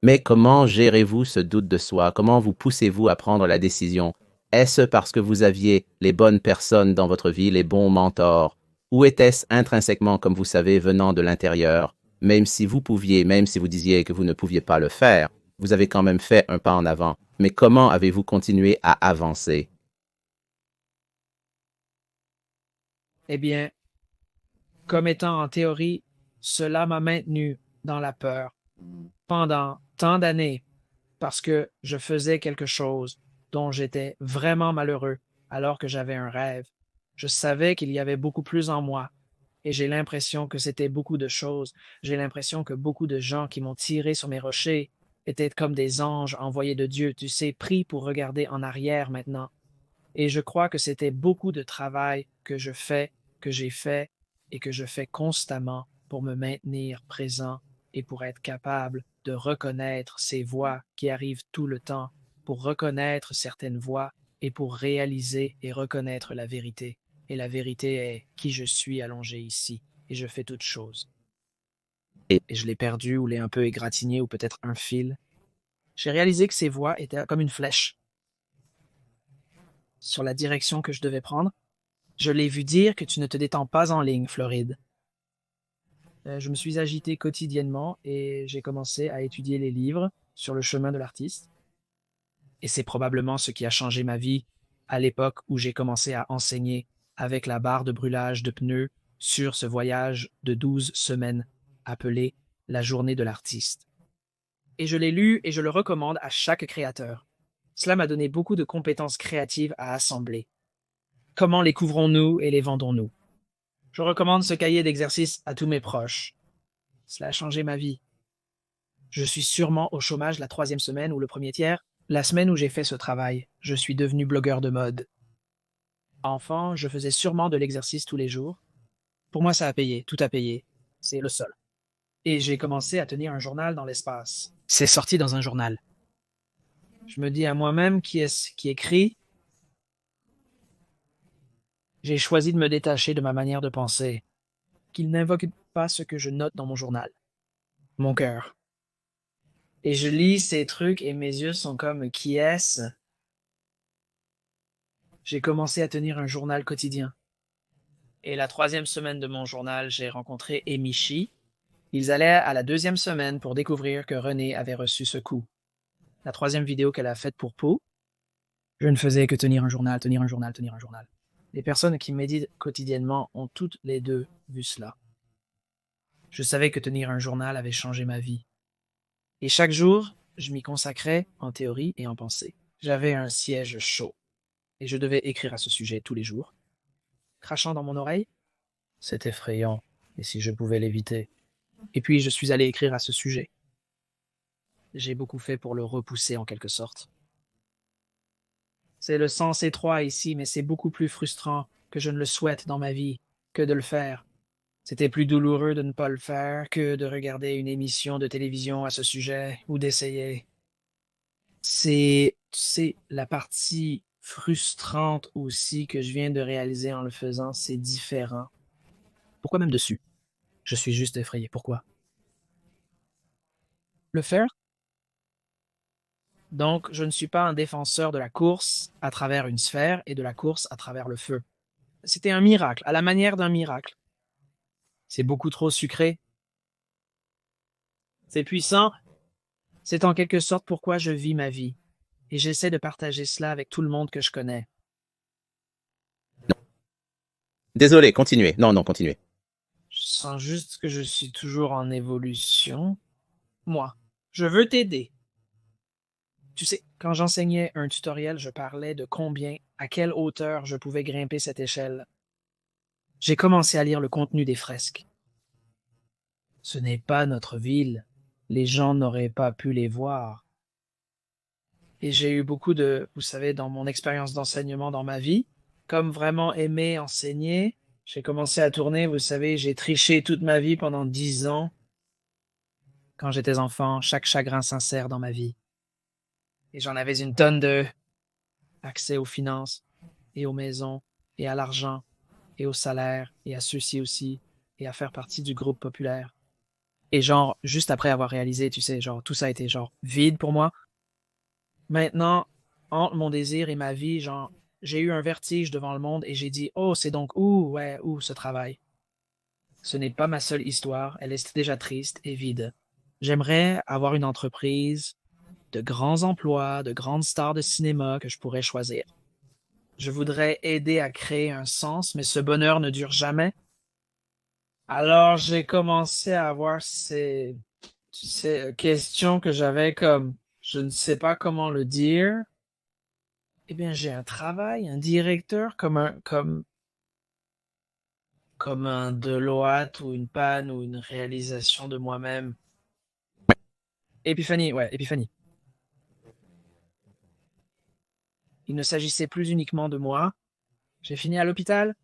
Mais comment gérez-vous ce doute de soi? Comment vous poussez-vous à prendre la décision? Est-ce parce que vous aviez les bonnes personnes dans votre vie, les bons mentors? Ou était-ce intrinsèquement, comme vous savez, venant de l'intérieur? Même si vous pouviez, même si vous disiez que vous ne pouviez pas le faire, vous avez quand même fait un pas en avant. Mais comment avez-vous continué à avancer? Eh bien, comme étant en théorie, cela m'a maintenu dans la peur pendant tant d'années parce que je faisais quelque chose dont j'étais vraiment malheureux alors que j'avais un rêve. Je savais qu'il y avait beaucoup plus en moi et j'ai l'impression que c'était beaucoup de choses. J'ai l'impression que beaucoup de gens qui m'ont tiré sur mes rochers étaient comme des anges envoyés de Dieu, tu sais, pris pour regarder en arrière maintenant. Et je crois que c'était beaucoup de travail que je fais, que j'ai fait et que je fais constamment pour me maintenir présent et pour être capable de reconnaître ces voix qui arrivent tout le temps, pour reconnaître certaines voix et pour réaliser et reconnaître la vérité. Et la vérité est qui je suis allongé ici et je fais toutes choses. Et Et je l'ai perdu ou l'ai un peu égratigné ou peut-être un fil. J'ai réalisé que ces voix étaient comme une flèche sur la direction que je devais prendre. Je l'ai vu dire que tu ne te détends pas en ligne, Floride. Je me suis agité quotidiennement et j'ai commencé à étudier les livres sur le chemin de l'artiste. Et c'est probablement ce qui a changé ma vie à l'époque où j'ai commencé à enseigner avec la barre de brûlage de pneus sur ce voyage de 12 semaines appelé la journée de l'artiste. Et je l'ai lu et je le recommande à chaque créateur. Cela m'a donné beaucoup de compétences créatives à assembler. Comment les couvrons-nous et les vendons-nous? Je recommande ce cahier d'exercices à tous mes proches. Cela a changé ma vie. Je suis sûrement au chômage la troisième semaine ou le premier tiers. La semaine où j'ai fait ce travail, je suis devenu blogueur de mode. Enfant, je faisais sûrement de l'exercice tous les jours. Pour moi, ça a payé, tout a payé. C'est le sol. Et j'ai commencé à tenir un journal dans l'espace. C'est sorti dans un journal. Je me dis à moi-même qui est-ce qui écrit. J'ai choisi de me détacher de ma manière de penser, qu'il n'invoque pas ce que je note dans mon journal. Mon cœur. Et je lis ces trucs et mes yeux sont comme qui est-ce? J'ai commencé à tenir un journal quotidien. Et la troisième semaine de mon journal, j'ai rencontré Emishi. Ils allaient à la deuxième semaine pour découvrir que René avait reçu ce coup. La troisième vidéo qu'elle a faite pour Pau, je ne faisais que tenir un journal, tenir un journal, tenir un journal. Les personnes qui méditent quotidiennement ont toutes les deux vu cela. Je savais que tenir un journal avait changé ma vie. Et chaque jour, je m'y consacrais en théorie et en pensée. J'avais un siège chaud et je devais écrire à ce sujet tous les jours. Crachant dans mon oreille, c'est effrayant, et si je pouvais l'éviter. Et puis je suis allé écrire à ce sujet. J'ai beaucoup fait pour le repousser en quelque sorte. C'est le sens étroit ici, mais c'est beaucoup plus frustrant que je ne le souhaite dans ma vie que de le faire. C'était plus douloureux de ne pas le faire que de regarder une émission de télévision à ce sujet ou d'essayer. C'est la partie frustrante aussi que je viens de réaliser en le faisant, c'est différent. Pourquoi même dessus? Je suis juste effrayé. Pourquoi? Le faire? Donc, je ne suis pas un défenseur de la course à travers une sphère et de la course à travers le feu. C'était un miracle, à la manière d'un miracle. C'est beaucoup trop sucré. C'est puissant. C'est en quelque sorte pourquoi je vis ma vie. Et j'essaie de partager cela avec tout le monde que je connais. désolé, continuez. Non, non, continuez. Je sens juste que je suis toujours en évolution. Moi, je veux t'aider. Tu sais, quand j'enseignais un tutoriel, je parlais de combien, à quelle hauteur je pouvais grimper cette échelle. J'ai commencé à lire le contenu des fresques. Ce n'est pas notre ville. Les gens n'auraient pas pu les voir. Et j'ai eu beaucoup de, vous savez, dans mon expérience d'enseignement dans ma vie, comme vraiment aimer enseigner, j'ai commencé à tourner, vous savez, j'ai triché toute ma vie pendant 10 ans. Quand j'étais enfant, chaque chagrin sincère dans ma vie. Et j'en avais une tonne de accès aux finances et aux maisons et à l'argent et au salaire et à ceux-ci aussi et à faire partie du groupe populaire. Et genre, juste après avoir réalisé, tu sais, genre, tout ça a été genre vide pour moi. Maintenant, entre mon désir et ma vie, genre, j'ai eu un vertige devant le monde et j'ai dit, oh, c'est donc où ce travail? Ce n'est pas ma seule histoire, elle est déjà triste et vide. J'aimerais avoir une entreprise, de grands emplois, de grandes stars de cinéma que je pourrais choisir. Je voudrais aider à créer un sens, mais ce bonheur ne dure jamais. Alors j'ai commencé à avoir ces questions que j'avais comme, je ne sais pas comment le dire. Eh bien, j'ai un travail, un directeur comme un Deloitte ou une panne ou une réalisation de moi-même. Épiphanie, ouais, épiphanie. Il ne s'agissait plus uniquement de moi. J'ai fini à l'hôpital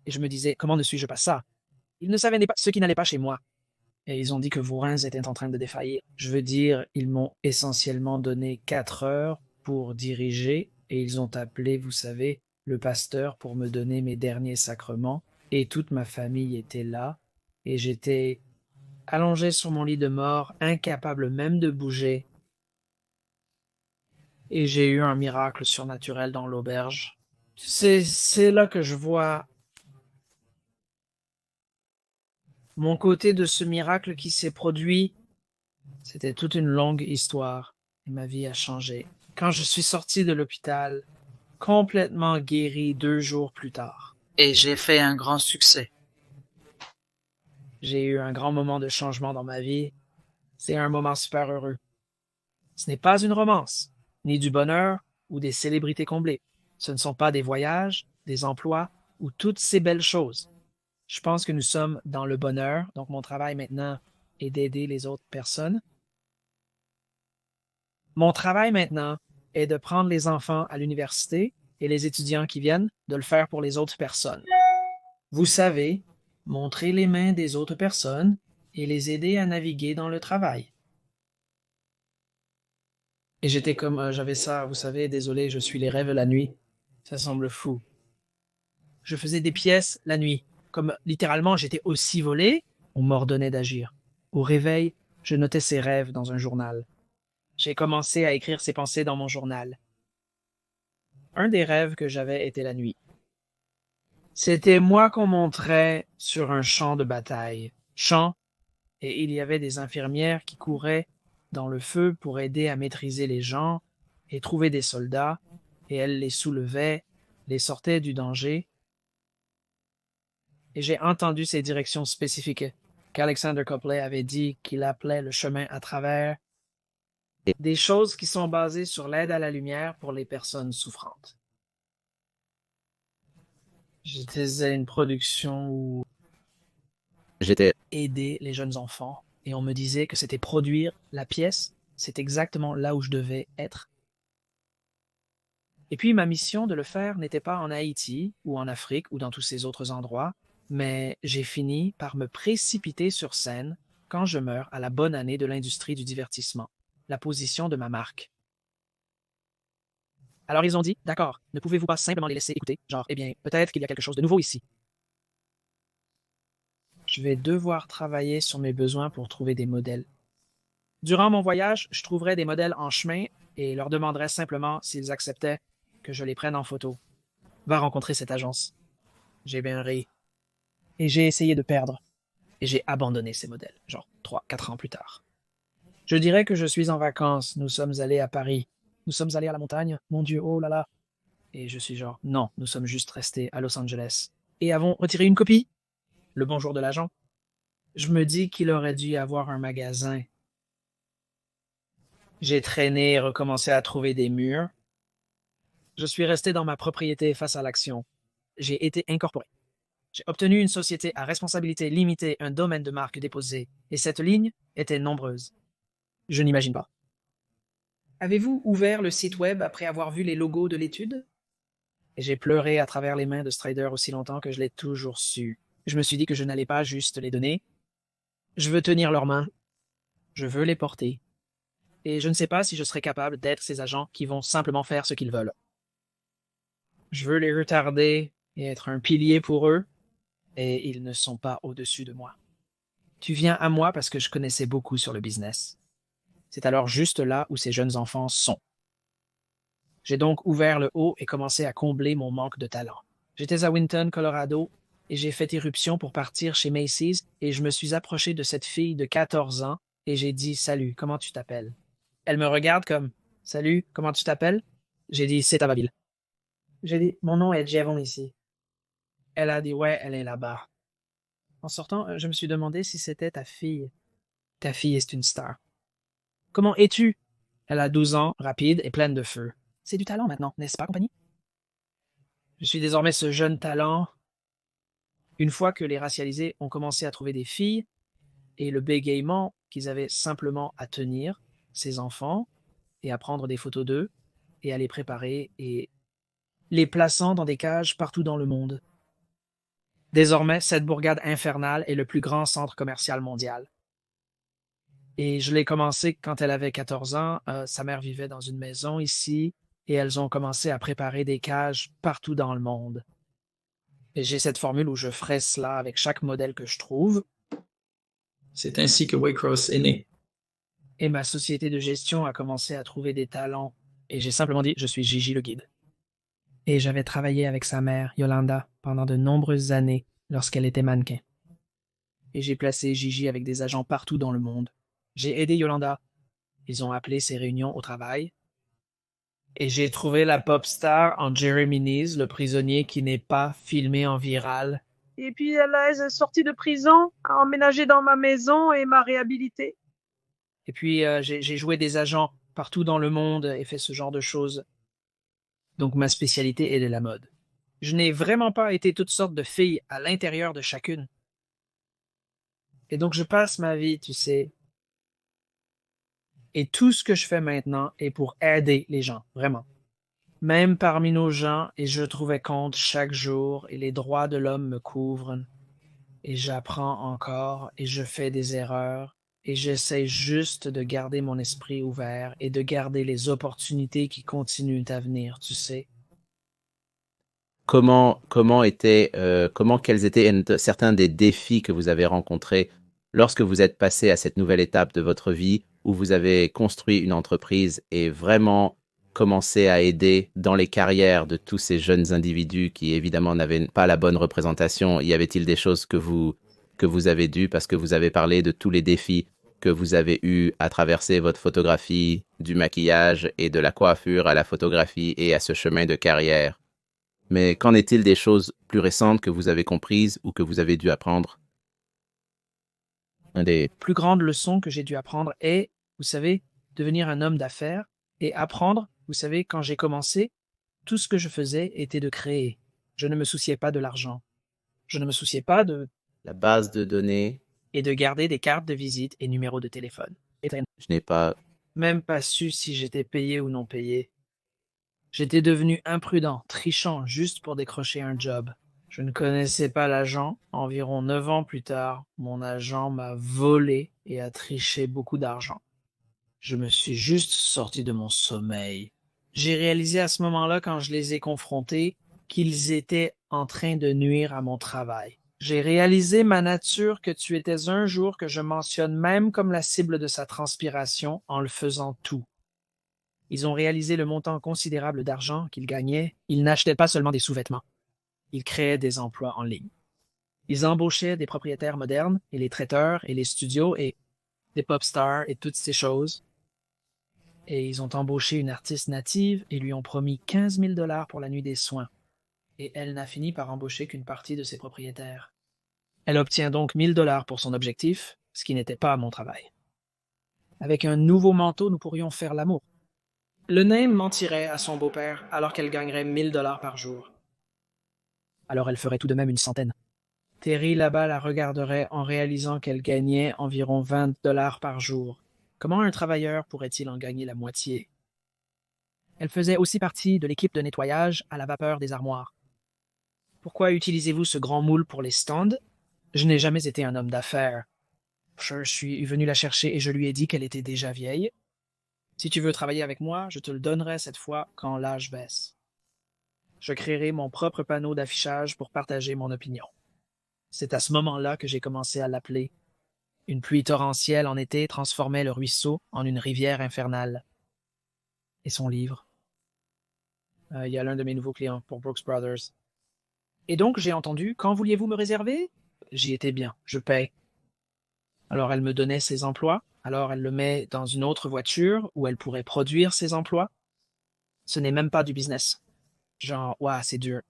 et je me disais, comment ne suis-je pas ça? Ils ne savaient pas ce qui n'allait pas chez moi. Et ils ont dit que vos reins étaient en train de défaillir. Je veux dire, ils m'ont essentiellement donné 4 heures pour diriger et ils ont appelé, vous savez, le pasteur pour me donner mes derniers sacrements et toute ma famille était là et j'étais allongé sur mon lit de mort, incapable même de bouger et j'ai eu un miracle surnaturel dans l'auberge. C'est là que je vois mon côté de ce miracle qui s'est produit. C'était toute une longue histoire et ma vie a changé. Quand je suis sorti de l'hôpital, complètement guéri 2 jours plus tard. Et j'ai fait un grand succès. J'ai eu un grand moment de changement dans ma vie. C'est un moment super heureux. Ce n'est pas une romance, ni du bonheur ou des célébrités comblées. Ce ne sont pas des voyages, des emplois ou toutes ces belles choses. Je pense que nous sommes dans le bonheur, donc mon travail maintenant est d'aider les autres personnes. Mon travail maintenant est de prendre les enfants à l'université et les étudiants qui viennent, de le faire pour les autres personnes. Vous savez, montrer les mains des autres personnes et les aider à naviguer dans le travail. Et j'étais comme, j'avais ça, vous savez, désolé, je suis les rêves la nuit. Ça semble fou. Je faisais des pièces la nuit. Comme littéralement, j'étais aussi volé, on m'ordonnait d'agir. Au réveil, je notais ces rêves dans un journal. J'ai commencé à écrire ces pensées dans mon journal. Un des rêves que j'avais était la nuit. C'était moi qu'on montrait sur un champ de bataille. Champ, et il y avait des infirmières qui couraient dans le feu pour aider à maîtriser les gens et trouver des soldats, et elles les soulevaient, les sortaient du danger. Et j'ai entendu ces directions spécifiques qu'Alexander Copley avait dit qu'il appelait le chemin à travers, des choses qui sont basées sur l'aide à la lumière pour les personnes souffrantes. J'étais à une production où J'étais, aider les jeunes enfants et on me disait que c'était produire la pièce, c'est exactement là où je devais être. Et puis ma mission de le faire n'était pas en Haïti ou en Afrique ou dans tous ces autres endroits, mais j'ai fini par me précipiter sur scène quand je meurs à la bonne année de l'industrie du divertissement, la position de ma marque. Alors ils ont dit, d'accord, ne pouvez-vous pas simplement les laisser écouter, genre, eh bien, peut-être qu'il y a quelque chose de nouveau ici. Je vais devoir travailler sur mes besoins pour trouver des modèles. Durant mon voyage, je trouverai des modèles en chemin et leur demanderai simplement s'ils acceptaient que je les prenne en photo. Va rencontrer cette agence. J'ai bien ri. Et j'ai essayé de perdre. Et j'ai abandonné ces modèles, genre 3, 4 ans plus tard. Je dirais que je suis en vacances. Nous sommes allés à Paris. Nous sommes allés à la montagne. Mon Dieu, oh là là. Et je suis genre, non, nous sommes juste restés à Los Angeles. Et avons retiré une copie. Le bonjour de l'agent. Je me dis qu'il aurait dû y avoir un magasin. J'ai traîné et recommencé à trouver des murs. Je suis resté dans ma propriété face à l'action. J'ai été incorporé. J'ai obtenu une société à responsabilité limitée, un domaine de marque déposé, et cette ligne était nombreuse. Je n'imagine pas. Avez-vous ouvert le site web après avoir vu les logos de l'étude? Et j'ai pleuré à travers les mains de Strider aussi longtemps que je l'ai toujours su. Je me suis dit que je n'allais pas juste les donner. Je veux tenir leurs mains. Je veux les porter. Et je ne sais pas si je serai capable d'être ces agents qui vont simplement faire ce qu'ils veulent. Je veux les retarder et être un pilier pour eux, et ils ne sont pas au-dessus de moi. Tu viens à moi parce que je connaissais beaucoup sur le business. C'est alors juste là où ces jeunes enfants sont. J'ai donc ouvert le haut et commencé à combler mon manque de talent. J'étais à Winton, Colorado, et j'ai fait irruption pour partir chez Macy's et je me suis approché de cette fille de 14 ans et j'ai dit «Salut, comment tu t'appelles?» Elle me regarde comme «Salut, comment tu t'appelles?» J'ai dit «C'est Tabaville». J'ai dit «Mon nom est Jevon ici». Elle a dit «Ouais, elle est là-bas». En sortant, je me suis demandé si c'était ta fille. Ta fille est une star. Comment es-tu? Elle a 12 ans, rapide et pleine de feu. C'est du talent maintenant, n'est-ce pas, compagnie? Je suis désormais ce jeune talent. Une fois que les racialisés ont commencé à trouver des filles et le bégaiement qu'ils avaient simplement à tenir, ces enfants, et à prendre des photos d'eux, et à les préparer, et les plaçant dans des cages partout dans le monde. Désormais, cette bourgade infernale est le plus grand centre commercial mondial. Et je l'ai commencé quand elle avait 14 ans. Sa mère vivait dans une maison ici et elles ont commencé à préparer des cages partout dans le monde. Et j'ai cette formule où je ferai cela avec chaque modèle que je trouve. C'est ainsi que Waycross est né. Et ma société de gestion a commencé à trouver des talents. Et j'ai simplement dit, je suis Gigi le guide. Et j'avais travaillé avec sa mère, Yolanda, pendant de nombreuses années lorsqu'elle était mannequin. Et j'ai placé Gigi avec des agents partout dans le monde. J'ai aidé Yolanda. Ils ont appelé ces réunions au travail. Et j'ai trouvé la pop star en Jeremy Nees, le prisonnier qui n'est pas filmé en viral. Et puis elle est sortie de prison, a emménagé dans ma maison et m'a réhabilité. Et puis j'ai joué des agents partout dans le monde et fait ce genre de choses. Donc ma spécialité est de la mode. Je n'ai vraiment pas été toutes sortes de filles à l'intérieur de chacune. Et donc je passe ma vie, tu sais. Et tout ce que je fais maintenant est pour aider les gens, vraiment. Même parmi nos gens, et je trouvais compte chaque jour, et les droits de l'homme me couvrent, et j'apprends encore, et je fais des erreurs, et j'essaie juste de garder mon esprit ouvert et de garder les opportunités qui continuent à venir, tu sais. Quels étaient certains des défis que vous avez rencontrés lorsque vous êtes passé à cette nouvelle étape de votre vie où vous avez construit une entreprise et vraiment commencé à aider dans les carrières de tous ces jeunes individus qui évidemment n'avaient pas la bonne représentation? Y avait-il des choses que vous avez dû, parce que vous avez parlé de tous les défis que vous avez eu à traverser votre photographie, du maquillage et de la coiffure à la photographie et à ce chemin de carrière? Mais qu'en est-il des choses plus récentes que vous avez comprises ou que vous avez dû apprendre? Un des Plus grande leçon que j'ai dû apprendre est, vous savez, devenir un homme d'affaires et apprendre, vous savez, quand j'ai commencé, tout ce que je faisais était de créer. Je ne me souciais pas de l'argent. Je ne me souciais pas de la base de données, et de garder des cartes de visite et numéros de téléphone. je n'ai pas. Même pas su si j'étais payé ou non payé. J'étais devenu imprudent, trichant juste pour décrocher un job. Je ne connaissais pas l'agent. Environ 9 ans plus tard, mon agent m'a volé et a triché beaucoup d'argent. Je me suis juste sorti de mon sommeil. J'ai réalisé à ce moment-là, quand je les ai confrontés, qu'ils étaient en train de nuire à mon travail. J'ai réalisé, ma nature, que tu étais un jour que je mentionne même comme la cible de sa transpiration en le faisant tout. Ils ont réalisé le montant considérable d'argent qu'ils gagnaient. Ils n'achetaient pas seulement des sous-vêtements. Ils créaient des emplois en ligne. Ils embauchaient des propriétaires modernes et les traiteurs et les studios et des pop stars et toutes ces choses. Et ils ont embauché une artiste native et lui ont promis 15 000 $ pour la nuit des soins. Et elle n'a fini par embaucher qu'une partie de ses propriétaires. Elle obtient donc 1 000 $ pour son objectif, ce qui n'était pas mon travail. Avec un nouveau manteau, nous pourrions faire l'amour. Le nain mentirait à son beau-père alors qu'elle gagnerait 1 000 $ par jour. Alors elle ferait tout de même une centaine. Terry là-bas la regarderait en réalisant qu'elle gagnait environ 20 $ par jour. Comment un travailleur pourrait-il en gagner la moitié? Elle faisait aussi partie de l'équipe de nettoyage à la vapeur des armoires. Pourquoi utilisez-vous ce grand moule pour les stands? Je n'ai jamais été un homme d'affaires. Je suis venu la chercher et je lui ai dit qu'elle était déjà vieille. Si tu veux travailler avec moi, je te le donnerai cette fois quand l'âge baisse. Je créerai mon propre panneau d'affichage pour partager mon opinion. C'est à ce moment-là que j'ai commencé à l'appeler Une pluie torrentielle en été transformait le ruisseau en une rivière infernale. Et son livre. Il y a l'un de mes nouveaux clients pour Brooks Brothers. Et donc, j'ai entendu, quand vouliez-vous me réserver? J'y étais bien, je paye. Alors, elle me donnait ses emplois, alors elle le met dans une autre voiture où elle pourrait produire ses emplois. Ce n'est même pas du business. Genre, ouah, c'est dur.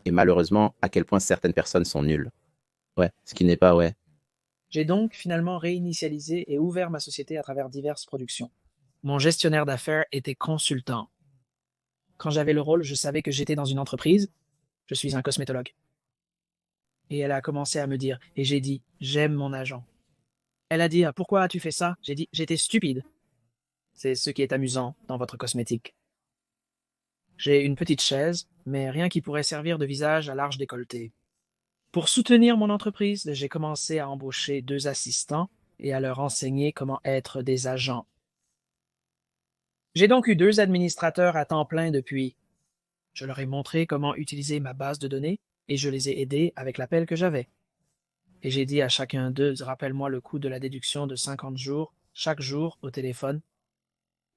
Et malheureusement, à quel point certaines personnes sont nulles. Ouais, ce qui n'est pas, ouais. J'ai donc finalement réinitialisé et ouvert ma société à travers diverses productions. Mon gestionnaire d'affaires était consultant. Quand j'avais le rôle, je savais que j'étais dans une entreprise. Je suis un cosmétologue. Et elle a commencé à me dire, et j'ai dit, j'aime mon agent. Elle a dit, ah, pourquoi as-tu fait ça? J'ai dit, j'étais stupide. C'est ce qui est amusant dans votre cosmétique. J'ai une petite chaise, mais rien qui pourrait servir de visage à large décolleté. Pour soutenir mon entreprise, j'ai commencé à embaucher 2 assistants et à leur enseigner comment être des agents. J'ai donc eu 2 administrateurs à temps plein depuis. Je leur ai montré comment utiliser ma base de données et je les ai aidés avec l'appel que j'avais. Et j'ai dit à chacun d'eux, rappelle-moi le coût de la déduction de 50 jours, chaque jour, au téléphone.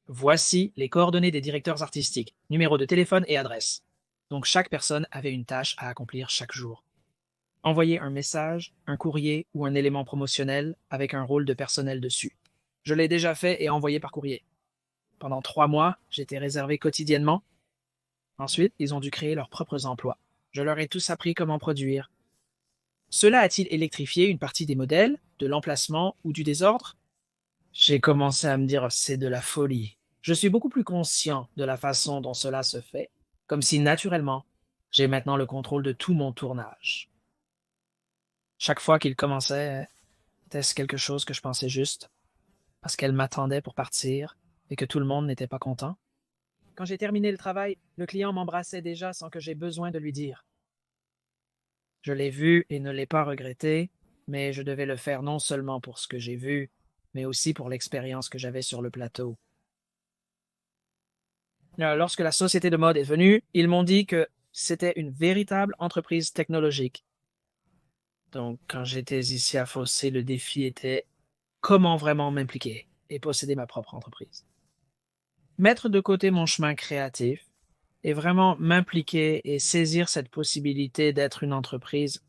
Voici les coordonnées des directeurs artistiques, numéro de téléphone et adresse. Donc chaque personne avait une tâche à accomplir chaque jour. Envoyer un message, un courrier ou un élément promotionnel avec un rôle de personnel dessus. Je l'ai déjà fait et envoyé par courrier. Pendant 3 mois, j'étais réservé quotidiennement. Ensuite, ils ont dû créer leurs propres emplois. Je leur ai tous appris comment produire. Cela a-t-il électrifié une partie des modèles, de l'emplacement ou du désordre? J'ai commencé à me dire c'est de la folie. Je suis beaucoup plus conscient de la façon dont cela se fait, comme si naturellement, j'ai maintenant le contrôle de tout mon tournage. Chaque fois qu'il commençait, était-ce quelque chose que je pensais juste, parce qu'elle m'attendait pour partir et que tout le monde n'était pas content? Quand j'ai terminé le travail, le client m'embrassait déjà sans que j'aie besoin de lui dire. Je l'ai vu et ne l'ai pas regretté, mais je devais le faire non seulement pour ce que j'ai vu, mais aussi pour l'expérience que j'avais sur le plateau. Lorsque la société de mode est venue, ils m'ont dit que c'était une véritable entreprise technologique. Donc, quand j'étais ici à Fossé, le défi était comment vraiment m'impliquer et posséder ma propre entreprise. Mettre de côté mon chemin créatif et vraiment m'impliquer et saisir cette possibilité d'être une entreprise